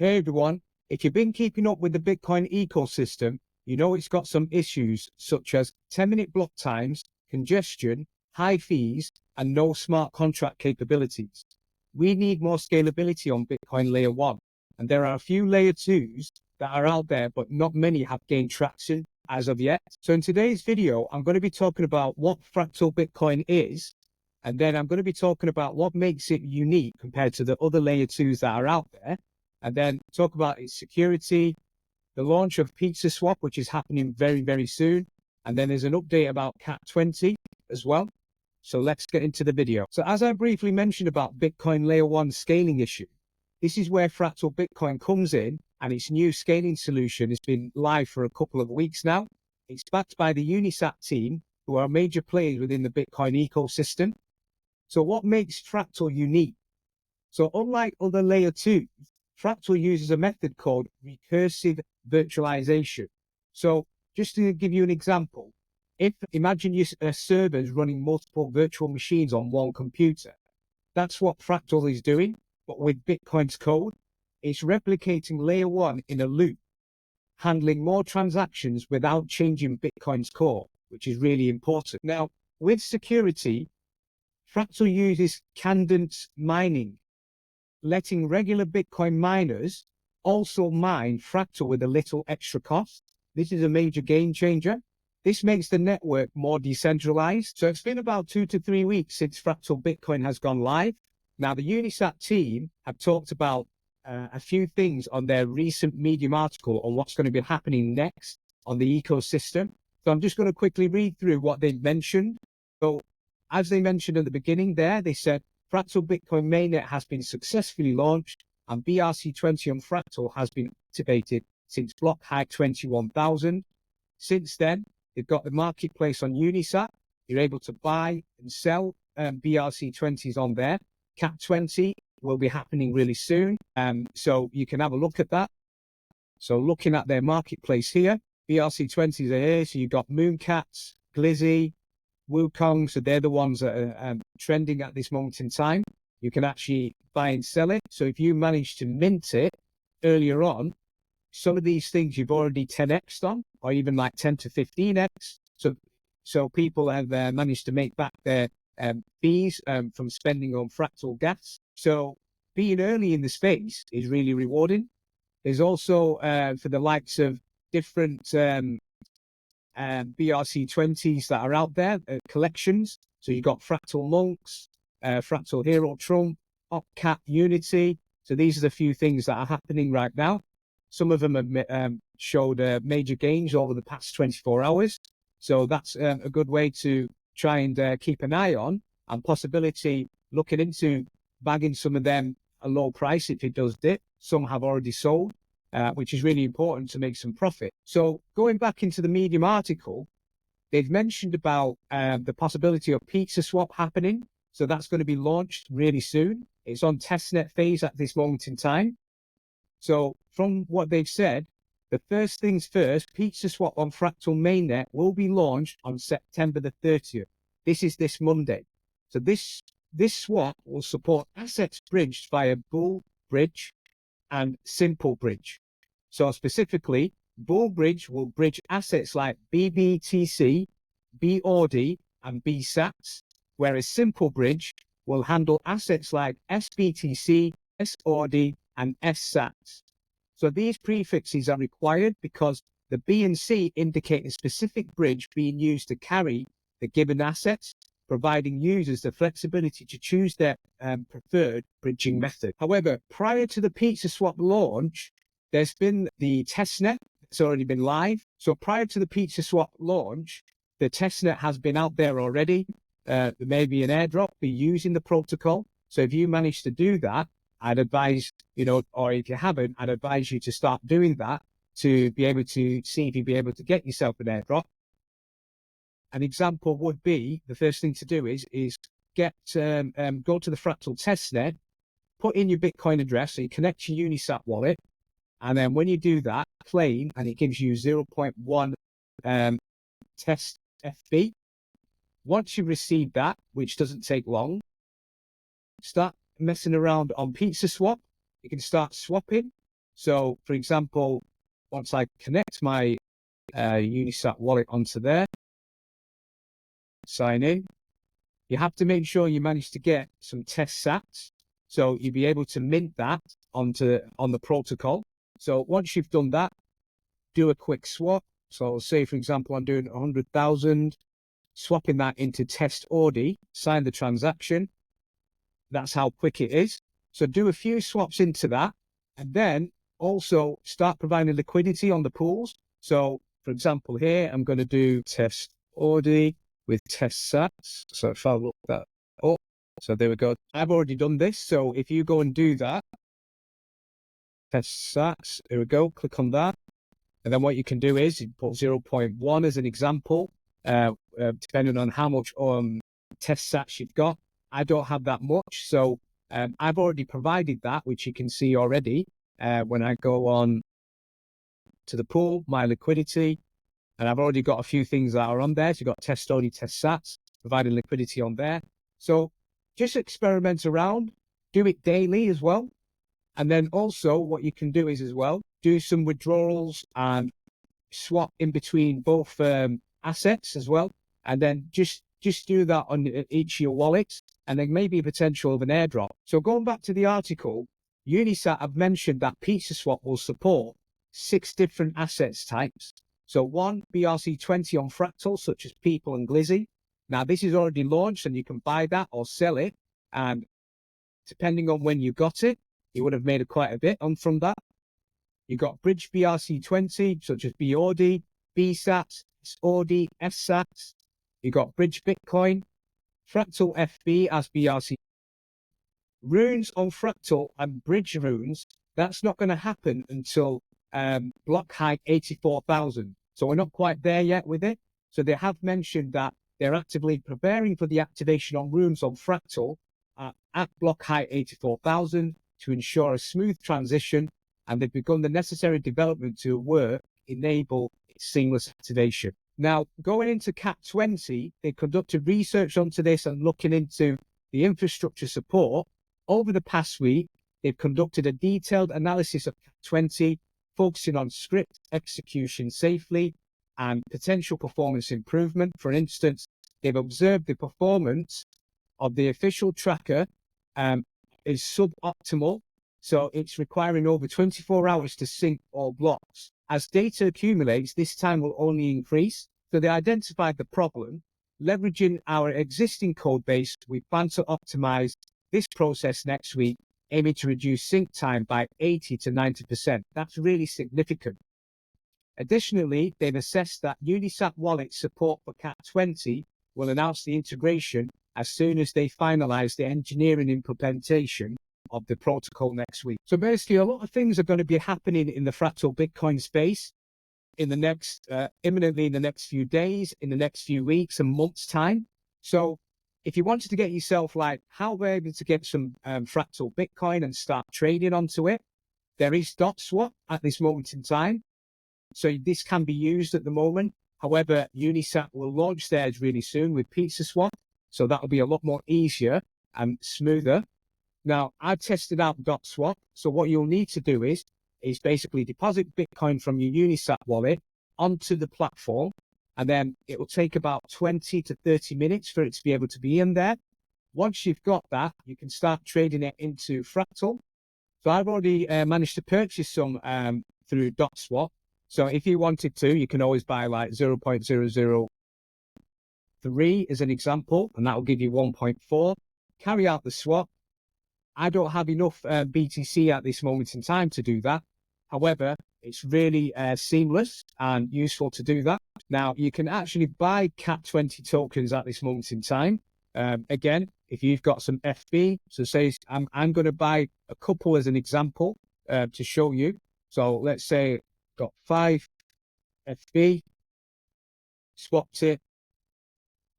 Hey everyone, if you've been keeping up with the Bitcoin ecosystem, you know it's got some issues such as 10-minute block times, congestion, high fees, and no smart contract capabilities. We need more scalability on Bitcoin Layer 1, and there are a few Layer 2s that are out there, but not many have gained traction as of yet. So in today's video, I'm going to be talking about what Fractal Bitcoin is, and then I'm going to be talking about what makes it unique compared to the other Layer 2s that are out there, and then talk about its security, the launch of Pizzaswap, which is happening very, very soon. And then there's an update about CAT20 as well. So let's get into the video. So as I briefly mentioned about Bitcoin Layer 1 scaling issue, this is where Fractal Bitcoin comes in, and its new scaling solution has been live for a couple of weeks now. It's backed by the Unisat team, who are major players within the Bitcoin ecosystem. So what makes Fractal unique? So unlike other Layer 2s, Fractal uses a method called recursive virtualization. So just to give you an example, imagine your server is running multiple virtual machines on one computer. That's what Fractal is doing, but with Bitcoin's code. It's replicating Layer 1 in a loop, handling more transactions without changing Bitcoin's core, which is really important. Now, with security, Fractal uses Candence mining, letting regular Bitcoin miners also mine Fractal with a little extra cost. This is a major game changer. This makes the network more decentralized. So it's been about 2 to 3 weeks since Fractal Bitcoin has gone live. Now, the Unisat team have talked about a few things on their recent Medium article on what's going to be happening next on the ecosystem. So I'm just going to quickly read through what they've mentioned. So as they mentioned at the beginning there, they said, Fractal Bitcoin mainnet has been successfully launched, and BRC20 on Fractal has been activated since block height 21,000. Since then, they've got the marketplace on Unisat. You're able to buy and sell BRC20s on there. CAT20 will be happening really soon, so you can have a look at that. So looking at their marketplace here, BRC20s are here. So you've got Mooncats, Glizzy, Wukong, so they're the ones that are trending at this moment in time. You can actually buy and sell it. So if you manage to mint it earlier on, some of these things you've already 10x'd on, or even like 10 to 15x. So people have managed to make back their fees from spending on Fractal gas. So being early in the space is really rewarding. There's also for the likes of different BRC20s that are out there, collections. So you've got Fractal Monks, Fractal Hero Trump, OpCap Unity. So these are the few things that are happening right now. Some of them have showed major gains over the past 24 hours. So that's a good way to try and keep an eye on, and possibility looking into bagging some of them a low price if it does dip. Some have already sold. Which is really important to make some profit. So going back into the Medium article, they've mentioned about the possibility of Pizzaswap happening. So that's going to be launched really soon. It's on testnet phase at this moment in time. So from what they've said, the first things first, Pizzaswap on Fractal mainnet will be launched on September the 30th. This is this Monday. So this swap will support assets bridged via Bull Bridge and Simple Bridge. So specifically, Bull Bridge will bridge assets like BBTC, BORD, and BSATs, whereas Simple Bridge will handle assets like SBTC, SORD, and SSATs. So these prefixes are required because the B and C indicate a specific bridge being used to carry the given assets, providing users the flexibility to choose their preferred bridging method. However, prior to the Pizzaswap launch, there's been the testnet. It's already been live. So prior to the Pizzaswap launch, the testnet has been out there already. There may be an airdrop be using the protocol. So if you manage to do that, I'd advise, or if you haven't, I'd advise you to start doing that to be able to see if you'll be able to get yourself an airdrop. An example would be, the first thing to do is go to the Fractal testnet, put in your Bitcoin address, so you connect your Unisat wallet, and then when you do that, claim, and it gives you 0.1 test FB. Once you receive that, which doesn't take long, start messing around on Pizzaswap. You can start swapping. So for example, once I connect my Unisat wallet onto there, sign in, you have to make sure you manage to get some test sats. So you'll be able to mint that on the protocol. So once you've done that, do a quick swap. So say, for example, I'm doing 100,000, swapping that into test OD, sign the transaction. That's how quick it is. So do a few swaps into that, and then also start providing liquidity on the pools. So for example, here, I'm going to do test OD with test sats. So if I look that up, so there we go. I've already done this. So if you go and do that, test sats, there we go, click on that. And then what you can do is you put 0.1 as an example, depending on how much test sats you've got. I don't have that much, so I've already provided that, which you can see already when I go on to the pool, my liquidity, and I've already got a few things that are on there. So you've got test OD, test sats, providing liquidity on there. So just experiment around, do it daily as well. And then also what you can do is as well, do some withdrawals and swap in between both assets as well. And then just do that on each of your wallets, and then maybe a potential of an airdrop. So going back to the article, Unisat have mentioned that Pizzaswap will support 6 different assets types. So 1, BRC20 on Fractal, such as People and Glizzy. Now this is already launched and you can buy that or sell it. And depending on when you got it, you would have made quite a bit on from that. You got Bridge BRC20, such as BOD, BSAT, SOD, SSAT. You got Bridge Bitcoin, Fractal FB as BRC. Runes on Fractal and Bridge runes, that's not going to happen until block height 84,000. So we're not quite there yet with it. So they have mentioned that they're actively preparing for the activation on runes on Fractal at block height 84,000 to ensure a smooth transition, and they've begun the necessary development to enable seamless activation. Now, going into CAT20, they conducted research onto this and looking into the infrastructure support. Over the past week, they've conducted a detailed analysis of CAT20, focusing on script execution safely and potential performance improvement. For instance, they've observed the performance of the official tracker is suboptimal, so it's requiring over 24 hours to sync all blocks. As data accumulates, this time will only increase. So they identified the problem. Leveraging our existing code base, we plan to optimize this process next week, aiming to reduce sync time by 80 to 90%. That's really significant. Additionally, they've assessed that Unisat Wallet support for CAT20 will announce the integration as soon as they finalize the engineering implementation of the protocol next week. So basically, a lot of things are going to be happening in the Fractal Bitcoin space in the next, imminently in the next few days, in the next few weeks and months' time. So if you wanted to get yourself like, how we're able to get some Fractal Bitcoin and start trading onto it, there is DotSwap at this moment in time. So this can be used at the moment. However, Unisat will launch theirs really soon with Pizzaswap. So that'll be a lot more easier and smoother. Now, I've tested out DotSwap. So what you'll need to do is basically deposit Bitcoin from your Unisat wallet onto the platform. And then it will take about 20 to 30 minutes for it to be able to be in there. Once you've got that, you can start trading it into Fractal. So I've already managed to purchase some through DotSwap. So if you wanted to, you can always buy like 0.003 as an example, and that will give you 1.4. Carry out the swap. I don't have enough BTC at this moment in time to do that. However, it's really seamless and useful to do that. Now, you can actually buy CAT20 tokens at this moment in time. Again, if you've got some FB, so say I'm going to buy a couple as an example to show you. So let's say got 5 FB, swapped it,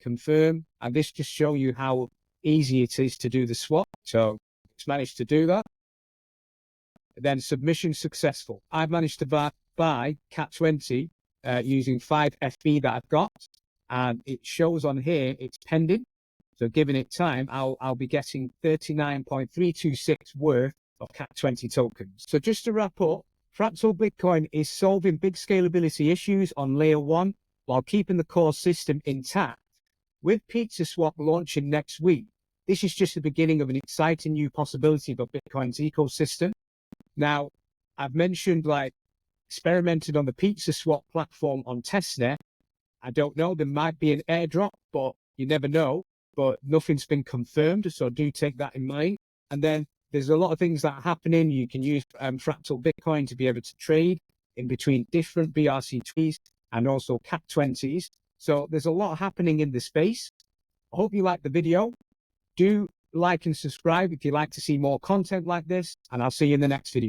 confirm, and this just show you how easy it is to do the swap. So it's managed to do that. Then submission successful. I've managed to buy CAT20 using 5 FB that I've got, and it shows on here it's pending. So giving it time, I'll be getting 39.326 worth of CAT20 tokens. So just to wrap up, Fractal Bitcoin is solving big scalability issues on layer 1 while keeping the core system intact. With Pizzaswap launching next week, this is just the beginning of an exciting new possibility for Bitcoin's ecosystem. Now, I've mentioned experimented on the Pizzaswap platform on testnet. I don't know, there might be an airdrop, but you never know. But nothing's been confirmed, so do take that in mind. And then there's a lot of things that are happening. You can use Fractal Bitcoin to be able to trade in between different BRC20s and also CAP20s. So there's a lot happening in the space. I hope you liked the video. Do like and subscribe if you'd like to see more content like this, and I'll see you in the next video.